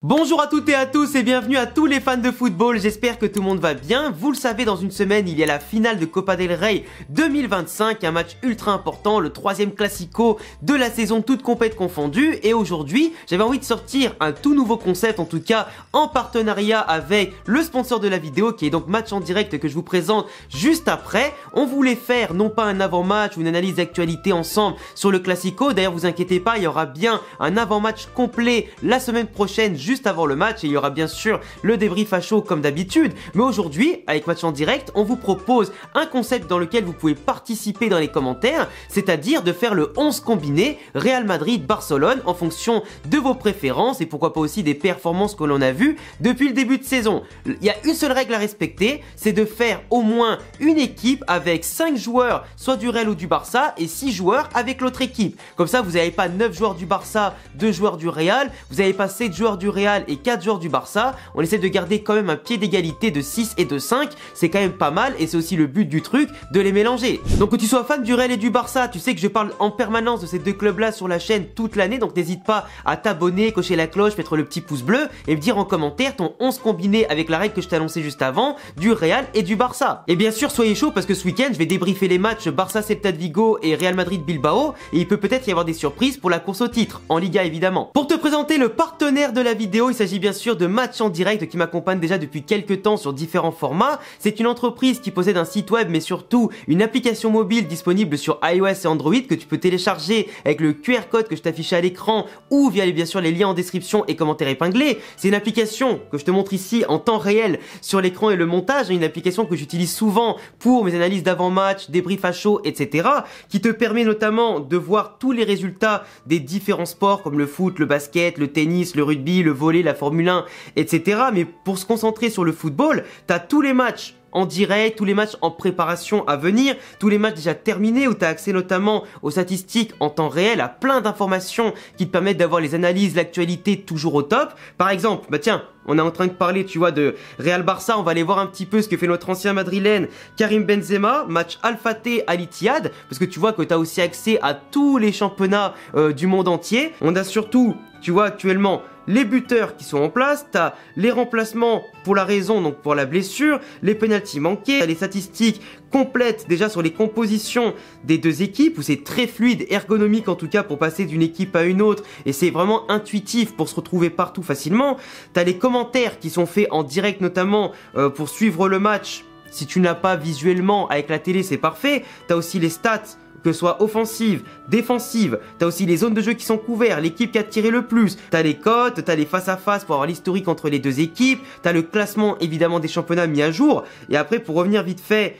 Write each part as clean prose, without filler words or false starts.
Bonjour à toutes et à tous et bienvenue à tous les fans de football, j'espère que tout le monde va bien. Vous le savez, dans une semaine, il y a la finale de Copa del Rey 2025, un match ultra important, le troisième classico de la saison, toute compète confondue. Et aujourd'hui, j'avais envie de sortir un tout nouveau concept, en tout cas en partenariat avec le sponsor de la vidéo, qui est donc Match en Direct, que je vous présente juste après. On voulait faire non pas un avant-match ou une analyse d'actualité ensemble sur le classico, d'ailleurs vous inquiétez pas, il y aura bien un avant-match complet la semaine prochaine, juste avant le match, et il y aura bien sûr le débrief à chaud comme d'habitude. Mais aujourd'hui, avec Match en Direct, on vous propose un concept dans lequel vous pouvez participer dans les commentaires, c'est-à-dire de faire le 11 combiné Real Madrid-Barcelone en fonction de vos préférences et pourquoi pas aussi des performances que l'on a vues depuis le début de saison. Il y a une seule règle à respecter, c'est de faire au moins une équipe avec 5 joueurs, soit du Real ou du Barça, et 6 joueurs avec l'autre équipe. Comme ça, vous n'avez pas 9 joueurs du Barça, 2 joueurs du Real, vous n'avez pas 7 joueurs du Real et 4 joueurs du Barça. On essaie de garder quand même un pied d'égalité de 6 et de 5, c'est quand même pas mal et c'est aussi le but du truc de les mélanger. Donc que tu sois fan du Real et du Barça, tu sais que je parle en permanence de ces deux clubs là sur la chaîne toute l'année, donc n'hésite pas à t'abonner, cocher la cloche, mettre le petit pouce bleu et me dire en commentaire ton 11 combiné avec la règle que je t'ai annoncé juste avant du Real et du Barça. Et bien sûr soyez chaud parce que ce week-end je vais débriefer les matchs Barça Celta de Vigo et Real Madrid Bilbao et il peut peut-être y avoir des surprises pour la course au titre, en Liga évidemment. Pour te présenter le partenaire de la vidéo, il s'agit bien sûr de Match en Direct qui m'accompagne déjà depuis quelques temps sur différents formats. C'est une entreprise qui possède un site web mais surtout une application mobile disponible sur iOS et Android que tu peux télécharger avec le QR code que je t'affiche à l'écran ou via bien sûr les liens en description et commentaires épinglés. C'est une application que je te montre ici en temps réel sur l'écran et le montage, une application que j'utilise souvent pour mes analyses d'avant-match, débrief à chaud, etc. qui te permet notamment de voir tous les résultats des différents sports comme le foot, le basket, le tennis, le rugby, le volley, la Formule 1, etc. Mais pour se concentrer sur le football, t'as tous les matchs en direct, tous les matchs en préparation à venir, tous les matchs déjà terminés où tu as accès notamment aux statistiques en temps réel, à plein d'informations qui te permettent d'avoir les analyses, l'actualité toujours au top. Par exemple, bah tiens, on est en train de parler, tu vois, de Real Barça, on va aller voir un petit peu ce que fait notre ancien madrilène Karim Benzema, match Al-Fateh à l'Ittihad, parce que tu vois que tu as aussi accès à tous les championnats du monde entier. On a surtout, tu vois, actuellement les buteurs qui sont en place, t'as les remplacements pour la raison, donc pour la blessure, les pénaltys manqués, t'as les statistiques complètes déjà sur les compositions des deux équipes, où c'est très fluide, ergonomique en tout cas pour passer d'une équipe à une autre, et c'est vraiment intuitif pour se retrouver partout facilement. T'as les commentaires qui sont faits en direct notamment pour suivre le match. Si tu n'as pas visuellement avec la télé, c'est parfait. T'as aussi les stats, que ce soit offensive, défensive, t'as aussi les zones de jeu qui sont couvertes, l'équipe qui a tiré le plus, t'as les cotes, t'as les face-à-face pour avoir l'historique entre les deux équipes, t'as le classement évidemment des championnats mis à jour, et après pour revenir vite fait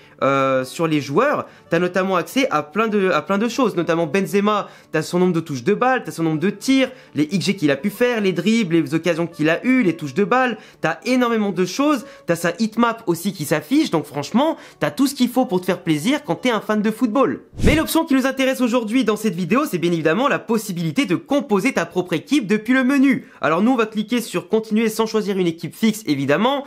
sur les joueurs, t'as notamment accès à plein de choses, notamment Benzema, t'as son nombre de touches de balle, t'as son nombre de tirs, les XG qu'il a pu faire, les dribbles, les occasions qu'il a eues, les touches de balle, t'as énormément de choses, t'as sa hitmap aussi qui s'affiche, donc franchement, t'as tout ce qu'il faut pour te faire plaisir quand t'es un fan de football. Mais l'option qui nous intéresse aujourd'hui dans cette vidéo, c'est bien évidemment la possibilité de composer ta propre équipe depuis le menu. Alors nous, on va cliquer sur continuer sans choisir une équipe fixe évidemment.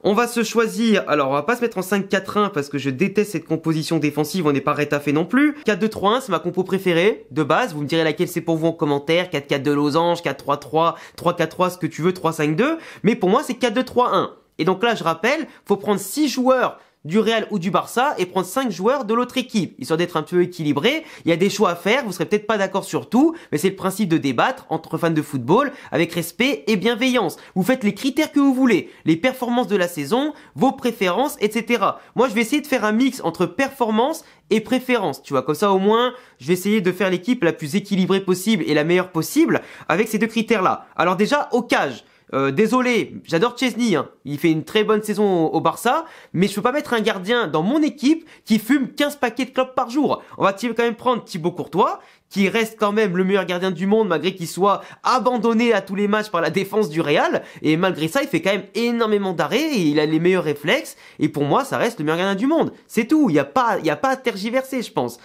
On va se choisir, alors on va pas se mettre en 5-4-1 parce que je déteste cette composition défensive, on n'est pas rétaffé non plus. 4-2-3-1, c'est ma compo préférée de base, vous me direz laquelle c'est pour vous en commentaire, 4-4-2 losange, 4-3-3, 3-4-3, ce que tu veux, 3-5-2, mais pour moi c'est 4-2-3-1. Et donc là je rappelle, faut prendre 6 joueurs du Real ou du Barça et prendre 5 joueurs de l'autre équipe, histoire d'être un peu équilibré. Il y a des choix à faire, vous serez peut-être pas d'accord sur tout, mais c'est le principe de débattre entre fans de football avec respect et bienveillance. Vous faites les critères que vous voulez, les performances de la saison, vos préférences, etc. Moi je vais essayer de faire un mix entre performance et préférence, tu vois, comme ça au moins je vais essayer de faire l'équipe la plus équilibrée possible et la meilleure possible avec ces deux critères là. Alors déjà au cage, désolé, j'adore Chesney, hein. Il fait une très bonne saison au Barça, mais je peux pas mettre un gardien dans mon équipe qui fume 15 paquets de clopes par jour. On va quand même prendre Thibaut Courtois, qui reste quand même le meilleur gardien du monde malgré qu'il soit abandonné à tous les matchs par la défense du Real, et malgré ça il fait quand même énormément d'arrêts et il a les meilleurs réflexes, et pour moi ça reste le meilleur gardien du monde. C'est tout, il y a pas à tergiverser je pense.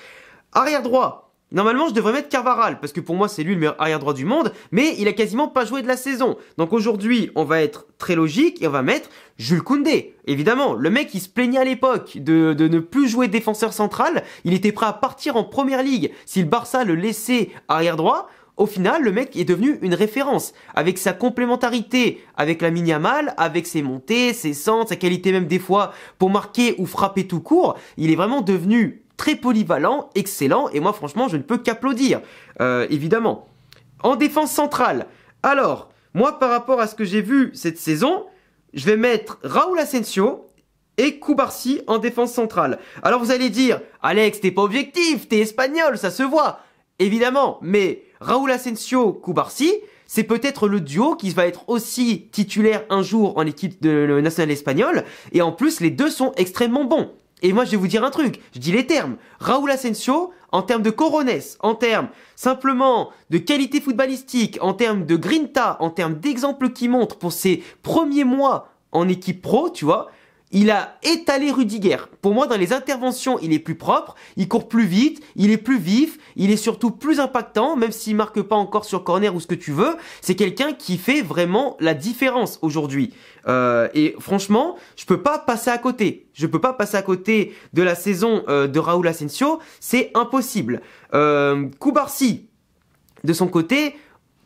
Arrière droit. Normalement, je devrais mettre Carvajal, parce que pour moi, c'est lui le meilleur arrière-droit du monde, mais il a quasiment pas joué de la saison. Donc aujourd'hui, on va être très logique et on va mettre Jules Koundé. Évidemment, le mec, il se plaignait à l'époque de ne plus jouer défenseur central. Il était prêt à partir en première ligue si le Barça le laissait arrière-droit. au final, le mec est devenu une référence. Avec sa complémentarité avec Lamine Yamal, avec ses montées, ses centres, sa qualité même des fois pour marquer ou frapper tout court, il est vraiment devenu très polyvalent, excellent, et moi franchement je ne peux qu'applaudir, évidemment. En défense centrale, alors, moi par rapport à ce que j'ai vu cette saison, je vais mettre Raúl Asensio et Cubarsí en défense centrale. Alors vous allez dire, Alex, t'es pas objectif, t'es espagnol, ça se voit. Évidemment, mais Raúl Asensio, Cubarsí, c'est peut-être le duo qui va être aussi titulaire un jour en équipe de nationale espagnole, et en plus les deux sont extrêmement bons. Et moi je vais vous dire un truc, je dis les termes, Raúl Asensio, en termes de cojones, en termes simplement de qualité footballistique, en termes de grinta, en termes d'exemple qu'il montre pour ses premiers mois en équipe pro, tu vois, il a étalé Rudiger. Pour moi, dans les interventions, il est plus propre, il court plus vite, il est plus vif, il est surtout plus impactant, même s'il marque pas encore sur corner ou ce que tu veux. C'est quelqu'un qui fait vraiment la différence aujourd'hui. Et franchement, je peux pas passer à côté. Je peux pas passer à côté de la saison de Raúl Asensio. C'est impossible. Cubarsí, de son côté,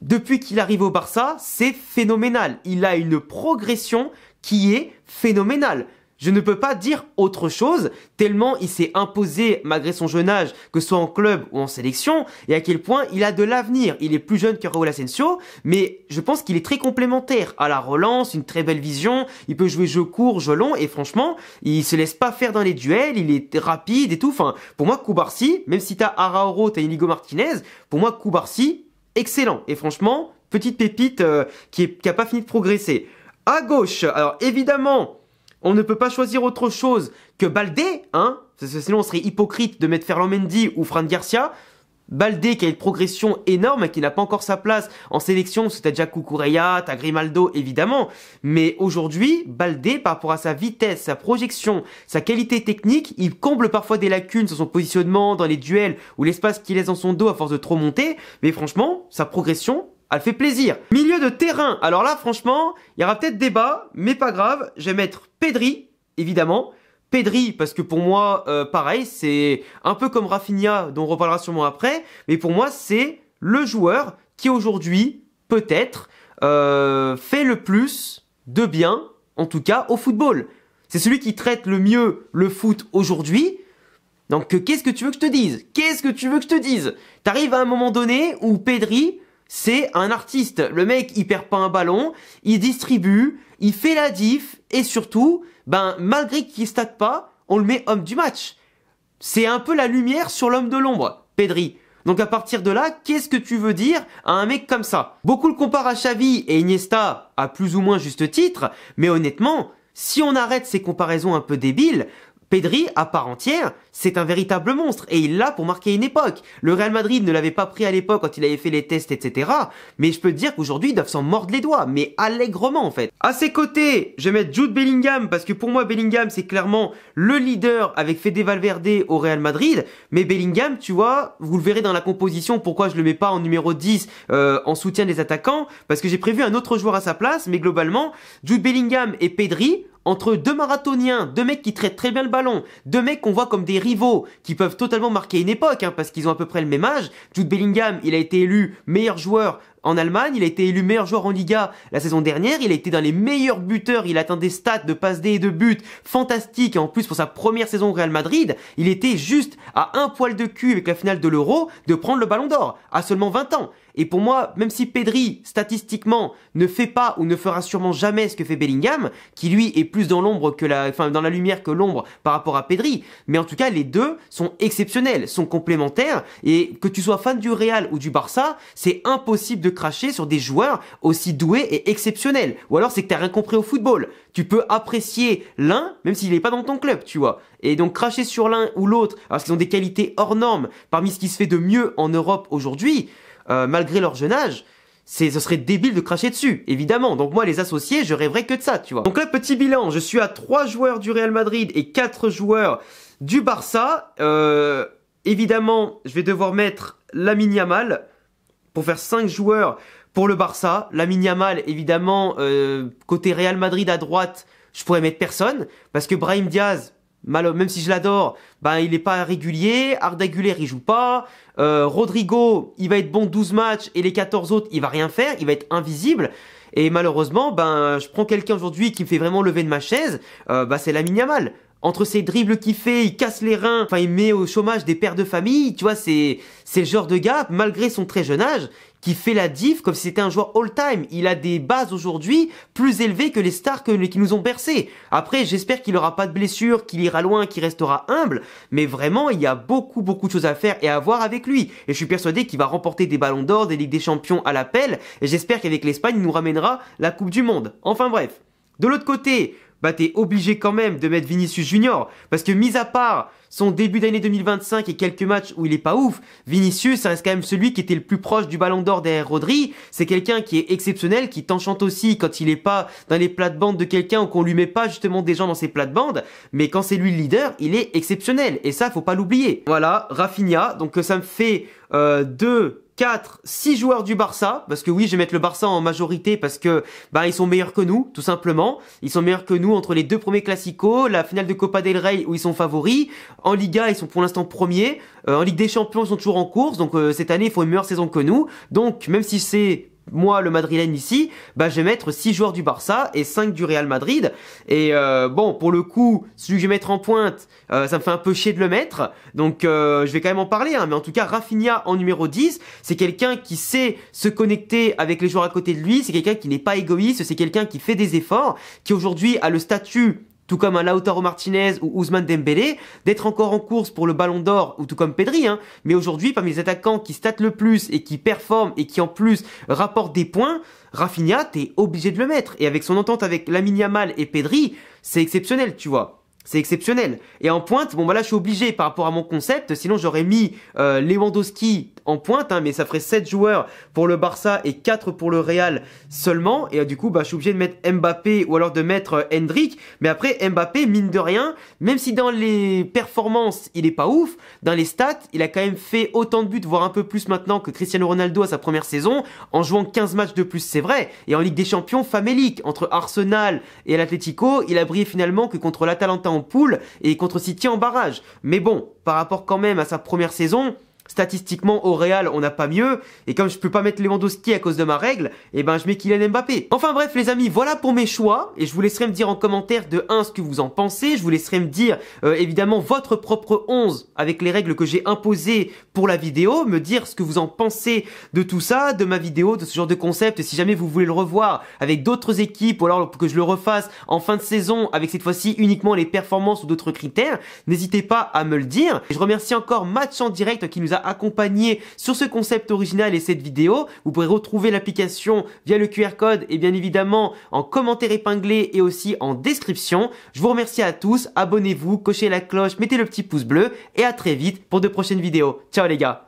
depuis qu'il arrive au Barça, c'est phénoménal. Il a une progression qui est phénoménale. Je ne peux pas dire autre chose, tellement il s'est imposé malgré son jeune âge, que ce soit en club ou en sélection, et à quel point il a de l'avenir. Il est plus jeune que Raúl Asensio, mais je pense qu'il est très complémentaire à la relance, une très belle vision, il peut jouer jeu court, jeu long, et franchement, il se laisse pas faire dans les duels, il est rapide et tout. Enfin, pour moi, Cubarsí, même si t'as Araújo, t'as Inigo Martinez, pour moi, Cubarsí, excellent. Et franchement, petite pépite qui a pas fini de progresser. À gauche, alors évidemment, on ne peut pas choisir autre chose que Baldé, hein, parce que sinon on serait hypocrite de mettre Ferland Mendy ou Fran Garcia. Baldé qui a une progression énorme et qui n'a pas encore sa place en sélection, parce que t'as déjà Cucurella, t'as Grimaldo évidemment, mais aujourd'hui, Baldé par rapport à sa vitesse, sa projection, sa qualité technique, il comble parfois des lacunes sur son positionnement dans les duels ou l'espace qu'il laisse dans son dos à force de trop monter, mais franchement, sa progression, elle fait plaisir. Milieu de terrain, alors là franchement, il y aura peut-être débat, mais pas grave, je vais mettre Pedri, évidemment. Pedri, parce que pour moi, pareil, c'est un peu comme Rafinha, dont on reparlera sûrement après, mais pour moi, c'est le joueur qui aujourd'hui, peut-être, fait le plus de bien, en tout cas, au football. C'est celui qui traite le mieux le foot aujourd'hui. Donc, qu'est-ce que tu veux que je te dise? Qu'est-ce que tu veux que je te dise? T'arrives à un moment donné où Pedri, c'est un artiste. Le mec, il perd pas un ballon, il distribue, il fait la diff, et surtout, malgré qu'il state pas, on le met homme du match. C'est un peu la lumière sur l'homme de l'ombre, Pedri. Donc à partir de là, qu'est-ce que tu veux dire à un mec comme ça? Beaucoup le comparent à Xavi et Iniesta, à plus ou moins juste titre, mais honnêtement, si on arrête ces comparaisons un peu débiles, Pedri, à part entière, c'est un véritable monstre et il l'a pour marquer une époque. Le Real Madrid ne l'avait pas pris à l'époque quand il avait fait les tests, etc. Mais je peux te dire qu'aujourd'hui, ils doivent s'en mordre les doigts, mais allègrement en fait. À ses côtés, je vais mettre Jude Bellingham parce que pour moi, Bellingham, c'est clairement le leader avec Fede Valverde au Real Madrid. Mais Bellingham, tu vois, vous le verrez dans la composition, pourquoi je le mets pas en numéro 10 en soutien des attaquants, parce que j'ai prévu un autre joueur à sa place, mais globalement, Jude Bellingham et Pedri, entre deux marathoniens, deux mecs qui traitent très bien le ballon, deux mecs qu'on voit comme des rivaux, qui peuvent totalement marquer une époque, hein, parce qu'ils ont à peu près le même âge. Jude Bellingham, il a été élu meilleur joueur en Allemagne, il a été élu meilleur joueur en Liga la saison dernière, il a été dans les meilleurs buteurs, il atteint des stats de passes D et de buts fantastiques, et en plus pour sa première saison au Real Madrid, il était juste à un poil de cul avec la finale de l'Euro de prendre le Ballon d'Or, à seulement 20 ans. Et pour moi, même si Pedri, statistiquement, ne fait pas ou ne fera sûrement jamais ce que fait Bellingham, qui lui est plus dans l'ombre que dans la lumière que l'ombre par rapport à Pedri, mais en tout cas, les deux sont exceptionnels, sont complémentaires, et que tu sois fan du Real ou du Barça, c'est impossible de cracher sur des joueurs aussi doués et exceptionnels. Ou alors c'est que t'as rien compris au football. Tu peux apprécier l'un, même s'il n'est pas dans ton club, tu vois. Et donc cracher sur l'un ou l'autre, parce qu'ils ont des qualités hors normes, parmi ce qui se fait de mieux en Europe aujourd'hui, malgré leur jeune âge, ce serait débile de cracher dessus, évidemment. Donc moi, les associés, je rêverais que de ça, tu vois. Donc là, petit bilan, je suis à 3 joueurs du Real Madrid et 4 joueurs du Barça. Évidemment, je vais devoir mettre Lamine Yamal pour faire 5 joueurs pour le Barça. Lamine Yamal, évidemment, côté Real Madrid à droite, je pourrais mettre personne, parce que Brahim Diaz, même si je l'adore, ben il est pas régulier. Arda Güler il joue pas. Rodrigo il va être bon 12 matchs et les 14 autres il va rien faire, il va être invisible. Et malheureusement, ben je prends quelqu'un aujourd'hui qui me fait vraiment lever de ma chaise, c'est Lamine Yamal. Entre ses dribbles qu'il fait, il casse les reins, enfin il met au chômage des pères de famille, tu vois, c'est le genre de gars, malgré son très jeune âge, qui fait la diff comme si c'était un joueur all-time. Il a des bases aujourd'hui plus élevées que les stars qui nous ont bercés. Après, j'espère qu'il aura pas de blessure, qu'il ira loin, qu'il restera humble, mais vraiment, il y a beaucoup de choses à faire et à voir avec lui. Et je suis persuadé qu'il va remporter des ballons d'or, des Ligues des Champions à l'appel, et j'espère qu'avec l'Espagne, il nous ramènera la Coupe du Monde. Enfin bref. De l'autre côté, bah t'es obligé quand même de mettre Vinicius Junior, parce que mis à part son début d'année 2025 et quelques matchs où il est pas ouf, Vinicius, ça reste quand même celui qui était le plus proche du ballon d'or derrière Rodri. C'est quelqu'un qui est exceptionnel, qui t'enchante aussi quand il est pas dans les plates-bandes de quelqu'un ou qu'on lui met pas justement des gens dans ses plates-bandes, mais quand c'est lui le leader, il est exceptionnel, et ça faut pas l'oublier. Voilà, Rafinha, donc ça me fait 2... 4, 6 joueurs du Barça, parce que oui, je vais mettre le Barça en majorité parce que ils sont meilleurs que nous, tout simplement. Ils sont meilleurs que nous entre les deux premiers classicos, la finale de Copa del Rey où ils sont favoris. En Liga, ils sont pour l'instant premiers. En Ligue des Champions, ils sont toujours en course. Donc cette année, il faut une meilleure saison que nous. Donc même si c'est moi le madrilène ici, je vais mettre 6 joueurs du Barça et 5 du Real Madrid. Et bon, pour le coup, celui que je vais mettre en pointe, ça me fait un peu chier de le mettre. Donc je vais quand même en parler, hein, mais en tout cas Rafinha en numéro 10, c'est quelqu'un qui sait se connecter avec les joueurs à côté de lui, c'est quelqu'un qui n'est pas égoïste, c'est quelqu'un qui fait des efforts, qui aujourd'hui a le statut, tout comme un Lautaro Martinez ou Ousmane Dembélé, d'être encore en course pour le Ballon d'Or, ou tout comme Pedri, hein. Mais aujourd'hui, parmi les attaquants qui statent le plus et qui performent et qui en plus rapportent des points, Rafinha, t'es obligé de le mettre. Et avec son entente avec Lamine Yamal et Pedri, c'est exceptionnel, tu vois. C'est exceptionnel. Et en pointe, bon là je suis obligé par rapport à mon concept, sinon j'aurais mis Lewandowski en pointe, hein, mais ça ferait 7 joueurs pour le Barça et 4 pour le Real seulement. Et du coup, je suis obligé de mettre Mbappé ou alors de mettre Hendrick. Mais après, Mbappé, mine de rien, même si dans les performances, il est pas ouf, dans les stats, il a quand même fait autant de buts, voire un peu plus maintenant que Cristiano Ronaldo à sa première saison, en jouant 15 matchs de plus, c'est vrai. Et en Ligue des Champions, famélique. Entre Arsenal et l'Atlético, il a brillé finalement que contre l'Atalanta en poule et contre City en barrage. Mais bon, par rapport quand même à sa première saison, statistiquement au Real on n'a pas mieux, et comme je peux pas mettre Lewandowski à cause de ma règle, je mets Kylian Mbappé. Enfin bref les amis, voilà pour mes choix, et je vous laisserai me dire en commentaire de 1 ce que vous en pensez, je vous laisserai me dire évidemment votre propre 11 avec les règles que j'ai imposées pour la vidéo, me dire ce que vous en pensez de tout ça, de ma vidéo, de ce genre de concept, si jamais vous voulez le revoir avec d'autres équipes, ou alors que je le refasse en fin de saison avec cette fois-ci uniquement les performances ou d'autres critères, n'hésitez pas à me le dire. Et je remercie encore Match en Direct qui nous a accompagné sur ce concept original et cette vidéo. Vous pourrez retrouver l'application via le QR code et bien évidemment en commentaire épinglé et aussi en description. Je vous remercie à tous, abonnez-vous, cochez la cloche, mettez le petit pouce bleu et à très vite pour de prochaines vidéos. Ciao les gars!